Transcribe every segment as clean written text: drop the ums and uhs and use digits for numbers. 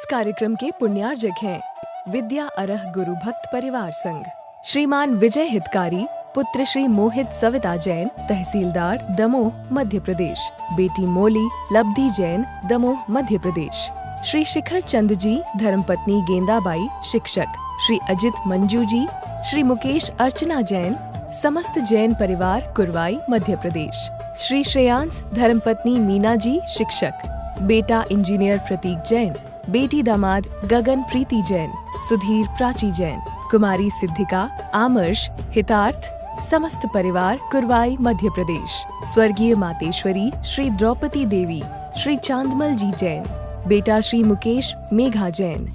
इस कार्यक्रम के पुण्यार्जक हैं विद्या अरह गुरु भक्त परिवार संघ, श्रीमान विजय हितकारी, पुत्र श्री मोहित सविता जैन, तहसीलदार दमोह मध्य प्रदेश, बेटी मोली लब्धि जैन, दमोह मध्य प्रदेश, श्री शिखर चंद जी, धर्मपत्नी गेंदाबाई, शिक्षक, श्री अजित मंजू जी, श्री मुकेश अर्चना जैन, समस्त जैन परिवार, कुरवाई मध्य प्रदेश, श्री श्रेयांश, धर्मपत्नी मीना जी, शिक्षक, बेटा इंजीनियर प्रतीक जैन, बेटी दामाद गगन प्रीति जैन, सुधीर प्राची जैन, कुमारी सिद्धिका, आमर्श, हितार्थ, समस्त परिवार, कुरवाई मध्य प्रदेश, स्वर्गीय मातेश्वरी श्री द्रौपदी देवी, श्री चांदमल जी जैन, बेटा श्री मुकेश मेघा जैन,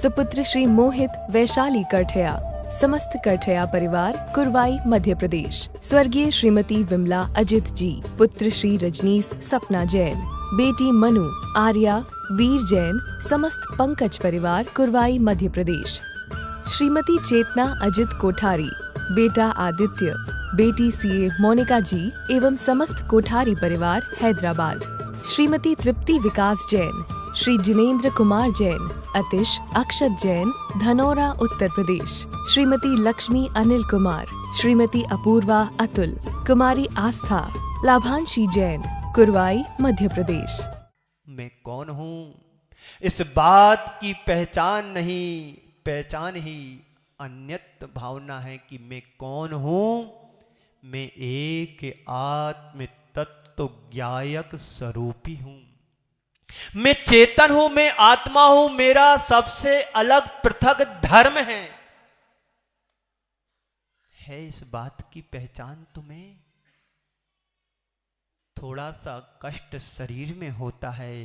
सुपुत्र श्री मोहित वैशाली करठया, समस्त करठया परिवार, कुरवाई मध्य प्रदेश, स्वर्गीय श्रीमती विमला अजित जी, पुत्र श्री रजनीश सपना जैन, बेटी मनु आर्या वीर जैन, समस्त पंकज परिवार, कुरवाई मध्य प्रदेश, श्रीमती चेतना अजित कोठारी, बेटा आदित्य, बेटी सीए मोनिका जी एवं समस्त कोठारी परिवार, हैदराबाद, श्रीमती तृप्ति विकास जैन, श्री जिनेंद्र कुमार जैन, अतिश अक्षत जैन, धनौरा उत्तर प्रदेश, श्रीमती लक्ष्मी अनिल कुमार, श्रीमती अपूर्वा अतुल, कुमारी आस्था, लाभांशी जैन, कुरवाई मध्य प्रदेश। मैं कौन हूँ इस बात की पहचान नहीं, पहचान ही अन्यत भावना है कि मैं कौन हूँ। मैं एक आत्म तत्व ज्ञायक स्वरूपी हूँ। मैं चेतन हूं, मैं आत्मा हूं। मेरा सबसे अलग पृथक धर्म है इस बात की पहचान तुम्हें। थोड़ा सा कष्ट शरीर में होता है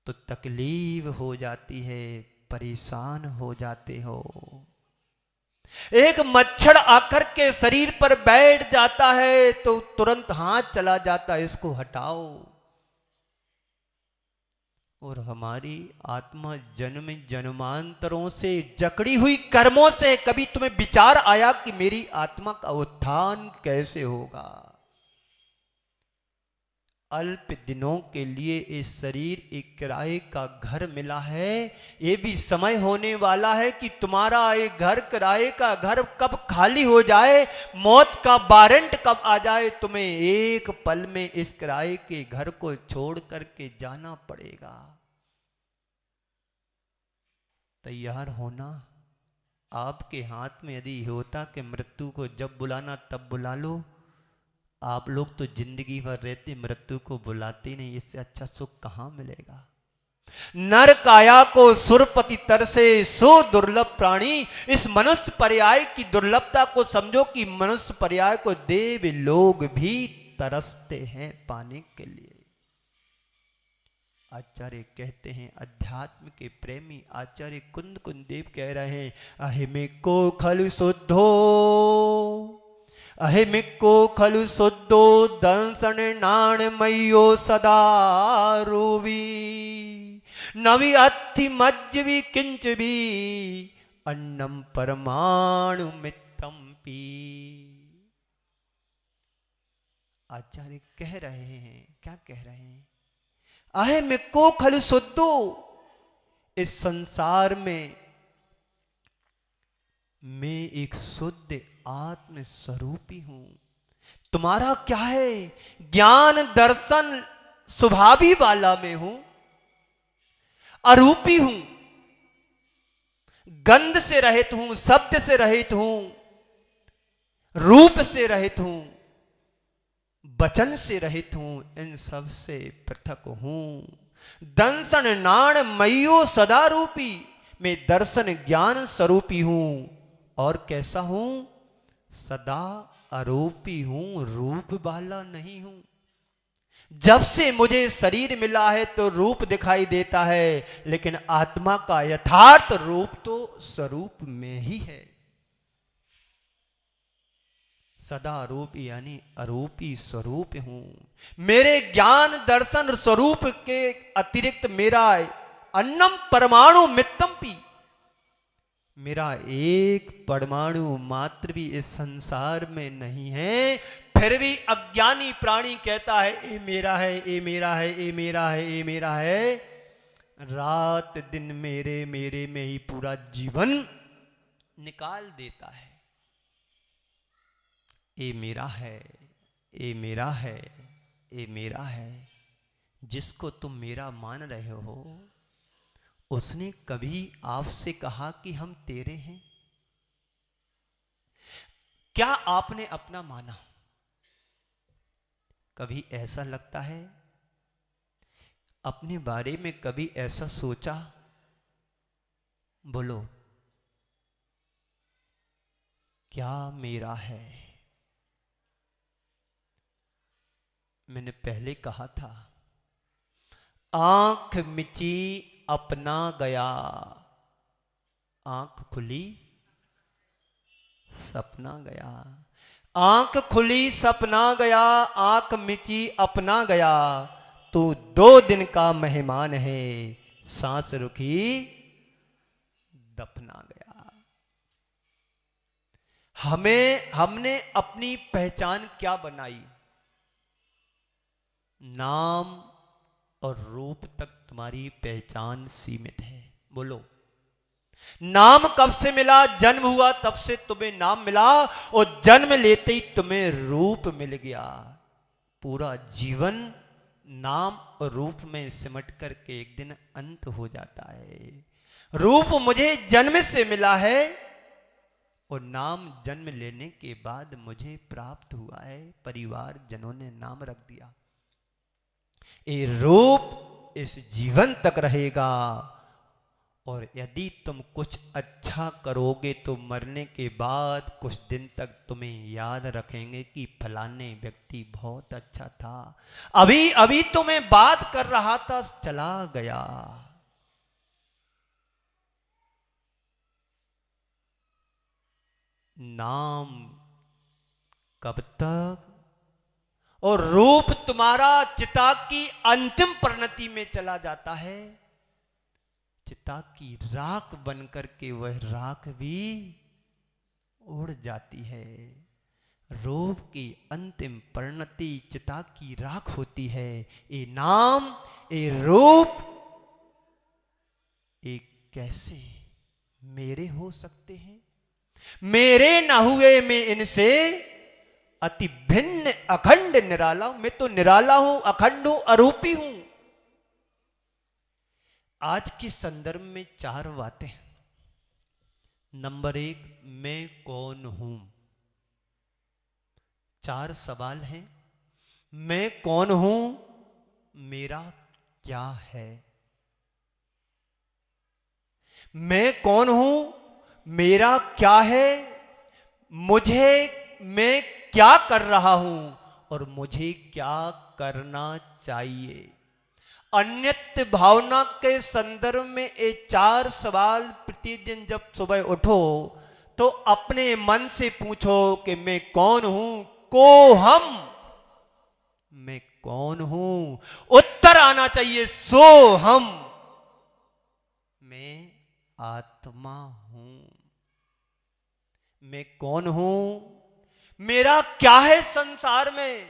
तो तकलीफ हो जाती है, परेशान हो जाते हो। एक मच्छर आकर के शरीर पर बैठ जाता है तो तुरंत हाथ चला जाता है, इसको हटाओ। और हमारी आत्मा जन्म जन्मांतरों से जकड़ी हुई कर्मों से कभी तुम्हें विचार आया कि मेरी आत्मा का उत्थान कैसे होगा। अल्प दिनों के लिए इस शरीर एक किराए का घर मिला है। ये भी समय होने वाला है कि तुम्हारा ये घर, किराए का घर कब खाली हो जाए, मौत का वारंट कब आ जाए, तुम्हें एक पल में इस किराए के घर को छोड़ करके जाना पड़ेगा। तैयार होना आपके हाथ में यदि होता कि मृत्यु को जब बुलाना तब बुला लो। आप लोग तो जिंदगी भर रहते, मृत्यु को बुलाते नहीं। इससे अच्छा सुख कहां मिलेगा। नर काया को सुरपति तरसे सो दुर्लभ प्राणी। इस मनुष्य पर्याय की दुर्लभता को समझो कि मनुष्य पर्याय को देव लोग भी तरसते हैं पाने के लिए। आचार्य कहते हैं, अध्यात्म के प्रेमी आचार्य कुंद कुंदेव कह रहे हैं, अहिमिको खलु शुद्धो, अहिमिको खलु शुद्धो दंसन नाण मयो सदा रूवी, नवि अत्थि मज्जवी किंच भी अन्नम परमाणु मित्तम पी। आचार्य कह रहे हैं, क्या कह रहे हैं? अहिमिको खलु शुद्धो, इस संसार में मैं एक शुद्ध आत्म स्वरूपी हूं। तुम्हारा क्या है? ज्ञान दर्शन स्वभावी वाला मैं हूं, अरूपी हूं, गंध से रहित हूं, शब्द से रहित हूं, रूप से रहित हूं, वचन से रहित हूं, इन सब से पृथक हूं। दंसन नाण मयो सदा रूपी, मैं दर्शन ज्ञान स्वरूपी हूं। और कैसा हूं? सदा आरोपी हूं, रूप वाला नहीं हूं। जब से मुझे शरीर मिला है तो रूप दिखाई देता है, लेकिन आत्मा का यथार्थ रूप तो स्वरूप में ही है। सदा आरोपी यानी आरोपी स्वरूप हूं। मेरे ज्ञान दर्शन स्वरूप के अतिरिक्त मेरा अन्नम परमाणु मित्तम पी, मेरा एक परमाणु मात्र भी इस संसार में नहीं है। फिर भी अज्ञानी प्राणी कहता है ये मेरा है, ये मेरा है, ये मेरा है, ये मेरा है। रात दिन मेरे मेरे में ही पूरा जीवन निकाल देता है। ये मेरा है, ये मेरा है, ये मेरा है। जिसको तुम मेरा मान रहे हो, उसने कभी आपसे कहा कि हम तेरे हैं? क्या आपने अपना माना? कभी ऐसा लगता है? अपने बारे में कभी ऐसा सोचा? बोलो, क्या मेरा है? मैंने पहले कहा था, आंख मिची अपना गया, आंख खुली सपना गया। आंख खुली सपना गया, आंख मिची अपना गया। तू 2 दिन का मेहमान है, सांस रुकी दफना गया। हमने अपनी पहचान क्या बनाई? नाम और रूप तक तुम्हारी पहचान सीमित है। बोलो, नाम कब से मिला? जन्म हुआ तब से तुम्हें नाम मिला, और जन्म लेते ही तुम्हें रूप मिल गया। पूरा जीवन नाम और रूप में सिमट करके एक दिन अंत हो जाता है। रूप मुझे जन्म से मिला है, और नाम जन्म लेने के बाद मुझे प्राप्त हुआ है। परिवार जनों ने नाम रख दिया। ये रूप इस जीवन तक रहेगा, और यदि तुम कुछ अच्छा करोगे तो मरने के बाद कुछ दिन तक तुम्हें याद रखेंगे कि फलाने व्यक्ति बहुत अच्छा था, अभी अभी तो मैं बात कर रहा था, चला गया। नाम कब तक? और रूप तुम्हारा चिता की अंतिम परिणति में चला जाता है। चिता की राख बनकर के वह राख भी उड़ जाती है। रूप की अंतिम परिणति चिता की राख होती है। ये नाम, ये रूप, ये कैसे मेरे हो सकते हैं? मेरे न हुए मैं इनसे अति भिन्न अखंड निराला हूं। मैं तो निराला हूं, अखंड हूं, अरूपी हूं। आज के संदर्भ में 4 बातें। नंबर 1, मैं कौन हूं? 4 सवाल हैं। मैं कौन हूं? मेरा क्या है? मैं कौन हूं? मेरा क्या है? मैं क्या कर रहा हूं और मुझे क्या करना चाहिए? अन्यत्र भावना के संदर्भ में ये 4 सवाल प्रतिदिन जब सुबह उठो तो अपने मन से पूछो कि मैं कौन हूं। को हम, मैं कौन हूं? उत्तर आना चाहिए सो हम। मैं आत्मा हूं। मैं कौन हूं? मेरा क्या है संसार में?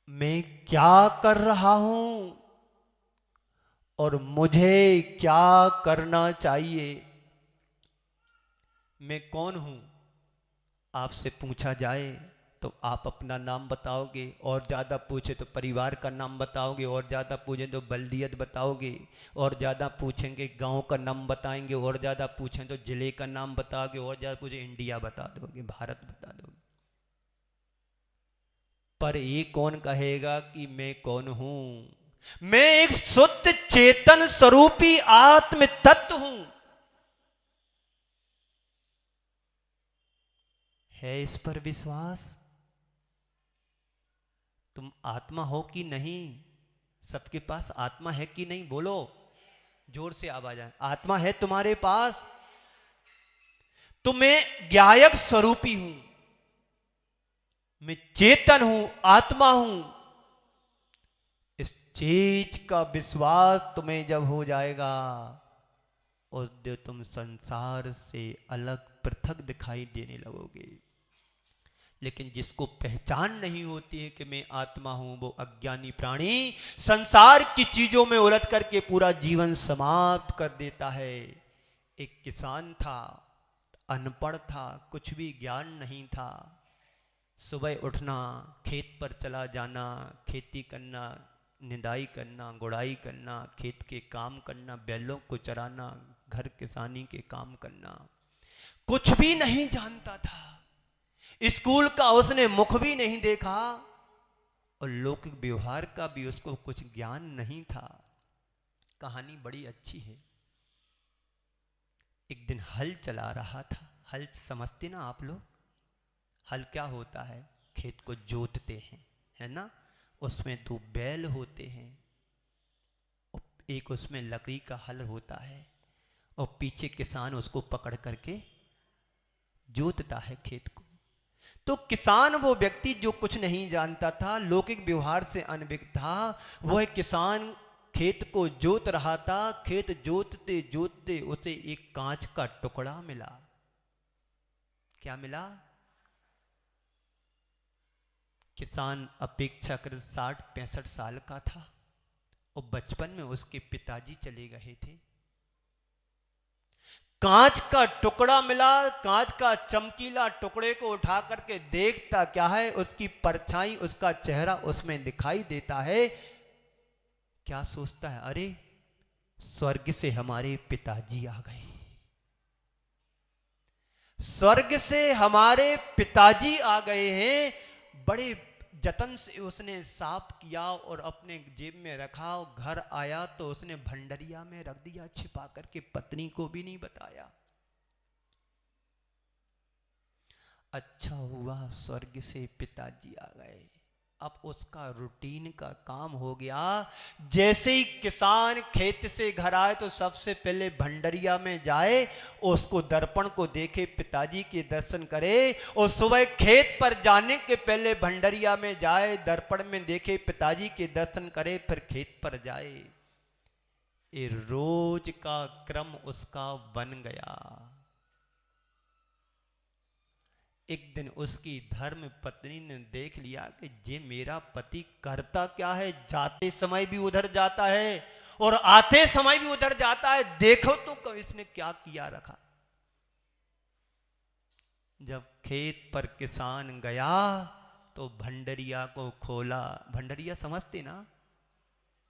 मैं क्या कर रहा हूं और मुझे क्या करना चाहिए? मैं कौन हूं आपसे पूछा जाए तो आप अपना नाम बताओगे, और ज़्यादा पूछे तो परिवार का नाम बताओगे, और ज़्यादा पूछें तो बल्दियत बताओगे, और ज़्यादा पूछेंगे गांव का नाम बताएंगे, और ज़्यादा पूछें तो जिले का नाम बताओगे, और ज़्यादा पूछे इंडिया बता दोगे, भारत बता दोगे। पर ये कौन कहेगा कि मैं कौन हूं? मैं एक शुद्ध चेतन स्वरूपी आत्म तत्व हूं। है इस पर विश्वास? तुम आत्मा हो कि नहीं? सबके पास आत्मा है कि नहीं? बोलो, जोर से आवाज आए। आत्मा है तुम्हारे पास? तो मैं ज्ञायक स्वरूपी हूं, मैं चेतन हूं, आत्मा हूं। इस चीज का विश्वास तुम्हें जब हो जाएगा, उस दिन तुम संसार से अलग पृथक दिखाई देने लगोगे। लेकिन जिसको पहचान नहीं होती है कि मैं आत्मा हूं, वो अज्ञानी प्राणी संसार की चीजों में उलझ करके पूरा जीवन समाप्त कर देता है। एक किसान था, अनपढ़ था, कुछ भी ज्ञान नहीं था। सुबह उठना, खेत पर चला जाना, खेती करना, निदाई करना, गुड़ाई करना, खेत के काम करना, बैलों को चराना, घर किसानी के काम करना, कुछ भी नहीं जानता था। स्कूल का उसने मुख भी नहीं देखा और लौकिक व्यवहार का भी उसको कुछ ज्ञान नहीं था। कहानी बड़ी अच्छी है। एक दिन हल चला रहा था। हल समझते ना आप लोग? हल क्या होता है? खेत को जोतते हैं, है ना? उसमें 2 बैल होते हैं, एक उसमें लकड़ी का हल होता है और पीछे किसान उसको पकड़ करके जोतता है खेत को। तो किसान वो व्यक्ति जो कुछ नहीं जानता था, लौकिक व्यवहार से अनभिज्ञ था, वह किसान खेत को जोत रहा था। खेत जोतते जोतते उसे एक कांच का टुकड़ा मिला। क्या मिला? किसान अपेक्षाकृत 60-65 साल का था और बचपन में उसके पिताजी चले गए थे। कांच का टुकड़ा मिला। कांच का चमकीला टुकड़े को उठा करके देखता क्या है, उसकी परछाई, उसका चेहरा उसमें दिखाई देता है। क्या सोचता है? अरे स्वर्ग से हमारे पिताजी आ गए, स्वर्ग से हमारे पिताजी आ गए हैं। बड़े जतन से उसने साफ किया और अपने जेब में रखा। घर आया तो उसने भंडरिया में रख दिया छिपा करके, पत्नी को भी नहीं बताया। अच्छा हुआ स्वर्ग से पिताजी आ गए। अब उसका रूटीन का काम हो गया। जैसे ही किसान खेत से घर आए तो सबसे पहले भंडरिया में जाए, उसको दर्पण को देखे, पिताजी के दर्शन करे। और सुबह खेत पर जाने के पहले भंडरिया में जाए, दर्पण में देखे, पिताजी के दर्शन करे, फिर खेत पर जाए। ये रोज का क्रम उसका बन गया। एक दिन उसकी धर्म पत्नी ने देख लिया कि ये मेरा पति करता क्या है, जाते समय भी उधर जाता है और आते समय भी उधर जाता है, देखो तो इसने क्या किया रखा। जब खेत पर किसान गया तो भंडरिया को खोला। भंडरिया समझते ना?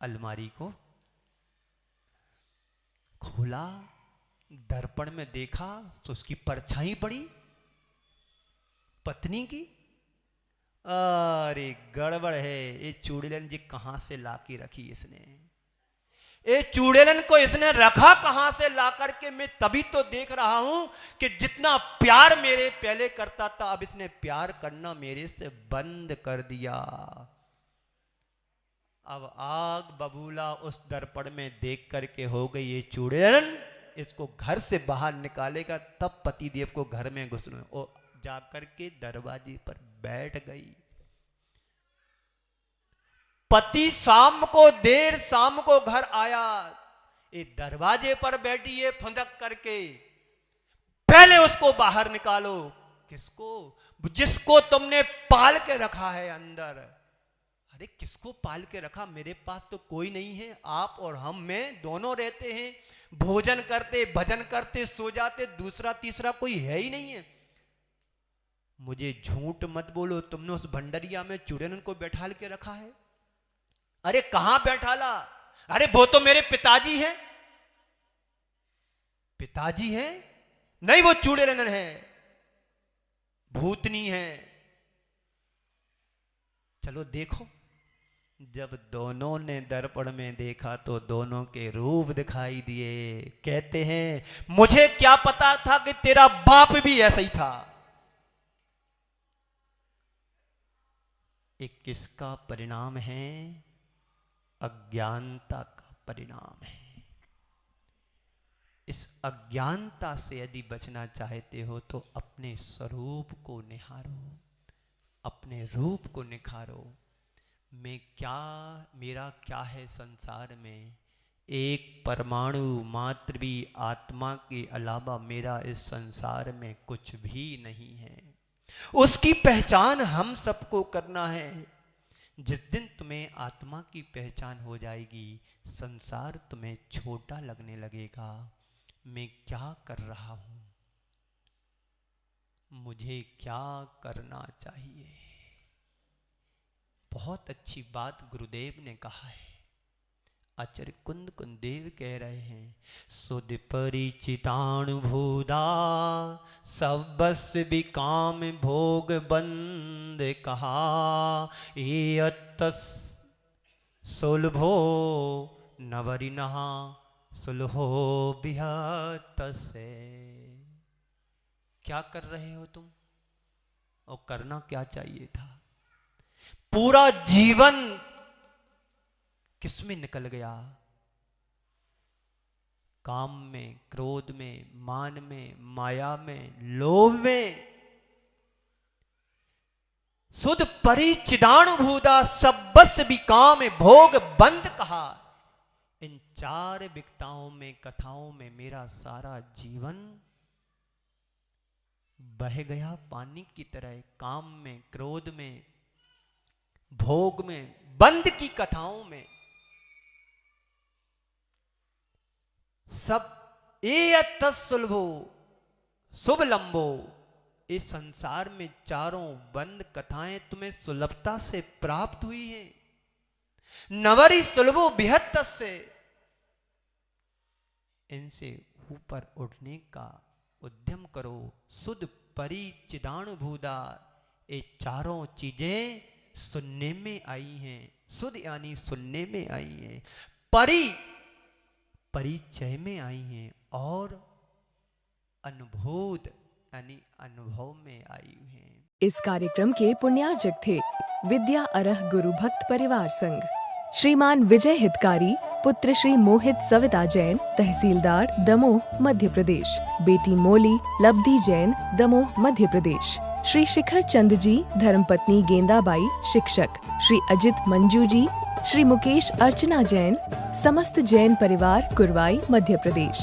अलमारी को खोला, दर्पण में देखा तो उसकी परछाई पड़ी पत्नी की। अरे गड़बड़ है, ये चूड़ेलन जी कहां से लाके रखी इसने? ये चूड़ेलन को इसने रखा कहां से ला करके? मैं तभी तो देख रहा हूं कि जितना प्यार मेरे पहले करता था, अब इसने प्यार करना मेरे से बंद कर दिया। अब आग बबूला उस दर्पण में देख करके हो गई ये चूड़ेलन। इसको घर से बाहर निकालेगा तब पतिदेव को घर में घुसना। और जाकर के दरवाजे पर बैठ गई। पति शाम को, देर शाम को घर आया, ये दरवाजे पर बैठी है फुंदक करके। पहले उसको बाहर निकालो। किसको? जिसको तुमने पाल के रखा है अंदर। अरे किसको पाल के रखा? मेरे पास तो कोई नहीं है, आप और हम में दोनों रहते हैं, भोजन करते, भजन करते, सो जाते, दूसरा तीसरा कोई है ही नहीं है। मुझे झूठ मत बोलो, तुमने उस भंडरिया में चूड़ेलन को बैठाल के रखा है? अरे कहां बैठाला? अरे वो तो मेरे पिताजी हैं। पिताजी हैं? नहीं, वो चूड़ेलन है, भूतनी है। चलो देखो। जब दोनों ने दर्पण में देखा तो दोनों के रूप दिखाई दिए। कहते हैं मुझे क्या पता था कि तेरा बाप भी ऐसा ही था। एक किसका परिणाम है? अज्ञानता का परिणाम है। इस अज्ञानता से यदि बचना चाहते हो तो अपने स्वरूप को निहारो, अपने रूप को निखारो। मैं क्या, मेरा क्या है संसार में? एक परमाणु मात्र भी आत्मा के अलावा मेरा इस संसार में कुछ भी नहीं है। उसकी पहचान हम सबको करना है। जिस दिन तुम्हें आत्मा की पहचान हो जाएगी, संसार तुम्हें छोटा लगने लगेगा। मैं क्या कर रहा हूं, मुझे क्या करना चाहिए। बहुत अच्छी बात गुरुदेव ने कहा है। आचार्य कुंद कुंदेव कह रहे हैं, सुध परिचितानुभूदा सब बस विकाम भोग बंद कहा। ये अतस सुलभो नवरिनहा सुलभो बिहतसे। क्या कर रहे हो तुम, और करना क्या चाहिए था। पूरा जीवन किसमें निकल गया, काम में, क्रोध में, मान में, माया में, लोभ में। सुध परिचिदानुभूता सब बस विकाम भोग बंद कहा। इन चार विकताओं में, कथाओं में मेरा सारा जीवन बह गया पानी की तरह। काम में, क्रोध में, भोग में, बंद की कथाओं में। सब सुलभो शुभ लंबो। इस संसार में चारों बंद कथाएं तुम्हें सुलभता से प्राप्त हुई है। नवरी सुलभो बिहत्त से, इनसे ऊपर उठने का उद्यम करो। सुध परिचिदानुभूता, ये चारों चीजें सुनने में आई हैं। सुध यानी सुनने में आई हैं, परिचय में आई हैं, और अनुभूत यानी अनुभव में आई हैं। इस कार्यक्रम के पुण्यार्जक थे विद्या अरह गुरु भक्त परिवार संघ, श्रीमान विजय हितकारी, पुत्र श्री मोहित सविता जैन, तहसीलदार दमोह मध्य प्रदेश। बेटी मोली लब्धि जैन, दमोह मध्य प्रदेश। श्री शिखर चंद जी, धर्मपत्नी गेंदाबाई, शिक्षक। श्री अजित मंजू जी, श्री मुकेश अर्चना जैन, समस्त जैन परिवार, कुरवाई मध्य प्रदेश।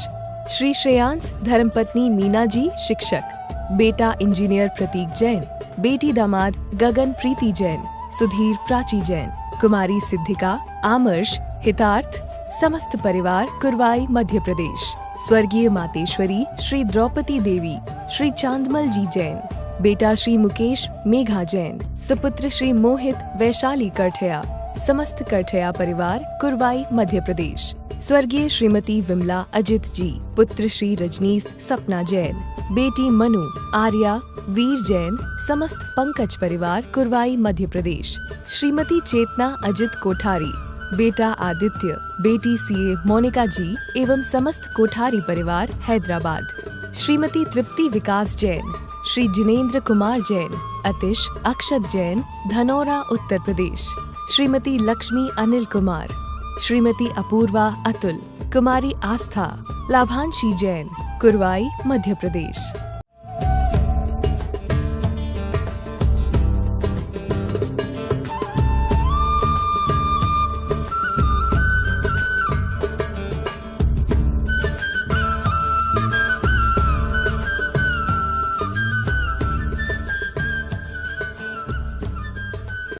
श्री श्रेयांश, धर्मपत्नी मीना जी, शिक्षक। बेटा इंजीनियर प्रतीक जैन, बेटी दामाद गगन प्रीति जैन, सुधीर प्राची जैन, कुमारी सिद्धिका, आमर्श, हितार्थ, समस्त परिवार, कुरवाई मध्य प्रदेश। स्वर्गीय मातेश्वरी श्री द्रौपदी देवी, श्री चांदमल जी जैन, बेटा श्री मुकेश मेघा जैन, सुपुत्र श्री मोहित वैशाली करठया, समस्त करठया परिवार, कुरवाई मध्य प्रदेश। स्वर्गीय श्रीमती विमला अजित जी, पुत्र श्री रजनीश सपना जैन, बेटी मनु आर्या वीर जैन, समस्त पंकज परिवार, कुरवाई मध्य प्रदेश। श्रीमती चेतना अजित कोठारी, बेटा आदित्य, बेटी सीए मोनिका जी एवं समस्त कोठारी परिवार, हैदराबाद। श्रीमती तृप्ति विकास जैन, श्री जिनेन्द्र कुमार जैन, अतिश अक्षत जैन, धनौरा उत्तर प्रदेश। श्रीमती लक्ष्मी अनिल कुमार, श्रीमती अपूर्वा अतुल, कुमारी आस्था, लाभांशी जैन, कुरवाई मध्य प्रदेश।